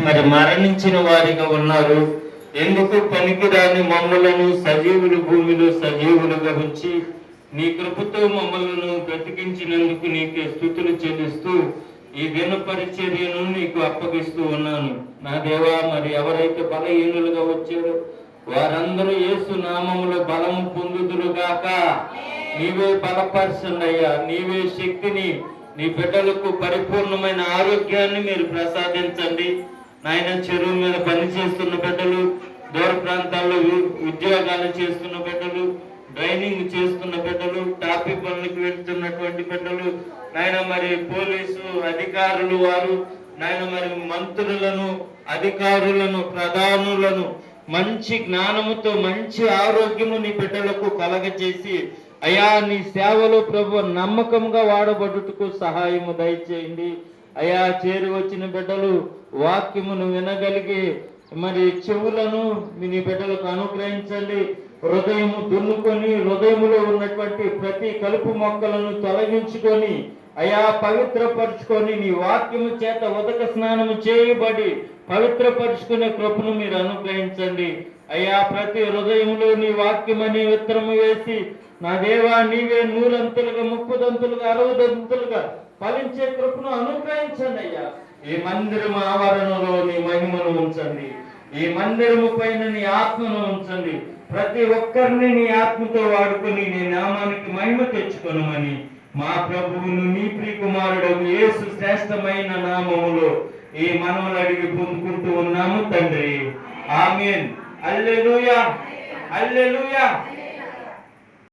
మరి మరణించిన వారిగా ఉన్నారు. ఎందుకు పనికిరాని మమ్మలను సజీవులు భూమిలో సజీవులుగా ఉంచి నీ కృపతో మమ్మలను బ్రతికించినందుకు నీకే స్తుతులు చెల్లిస్తూ ఈ దిన పరిచర్యను నీకు అప్పగిస్తూ ఉన్నాను. నా దేవా, మరి ఎవరైతే బలహీనులుగా వచ్చారో వారందరూ యేసు నామములో బలము పొందుదురుగాక. నీవే బలపరచండి అయ్యా. నీవే శక్తిని నీ బిడ్డలకు పరిపూర్ణమైన ఆరోగ్యాన్ని మీరు ప్రసాదించండి నాయన. చెరువు మీద పనిచేస్తున్న బిడ్డలు, దూర ప్రాంతాల్లో ఉద్యోగాలు చేస్తున్న బిడ్డలు, డ్రైనింగ్ చేస్తున్న బిడ్డలు, ట్రాఫిక్ పనులకు వెళ్తున్నటువంటి బిడ్డలు నాయన, మరి పోలీసు అధికారులు వారు నాయన, మరి మంత్రులను, అధికారులను, ప్రధానులను మంచి జ్ఞానముతో మంచి ఆరోగ్యము నీ బిడ్డలకు కలగజేసి అయా నీ సేవలో ప్రభు నమ్మకంగా వాడబడుటకు సహాయము దయచేయండి అయా. చేరి వచ్చిన బిడ్డలు వాక్యమును వినగలిగి మరి చెవులను నీ బిడ్డలకు అనుగ్రహించండి. హృదయము దున్నుకొని హృదయములో ఉన్నటువంటి ప్రతి కలుపు మొక్కలను తొలగించుకొని అయా పవిత్రపరుచుకొని నీ వాక్యము చేత ఉదక స్నానము చేయబడి పవిత్రపరుచుకునే కృపను మీరు అనుగ్రహించండి అయా. ప్రతి హృదయంలో నీ వాక్యం అనే విత్తనము వేసి నా దేవా నీవే 100 అంతులుగా 30 అంతులుగా 60 అంతులుగా ఫలించే కృపను అనుగ్రహించండి అయ్యా. ఈ మందిరం ఆవరణలో నీ మహిమను ఉంచండి. ఈ మందిరము పైన నీ ఆత్మను ఉంచండి. ప్రతి ఒక్కరిని నీ ఆత్మతో వాడుకొని నీ నామానికి మహిమ తెచ్చుకొనమని మా ప్రభువును నీ ప్రియకుమారుడు యేసు శ్రేష్టమైన నామములో ఈ మనములు అడిగి పొందుకుంటూ ఉన్నాము తండ్రి. ఆమేన్. హల్లెలూయా, హల్లెలూయా.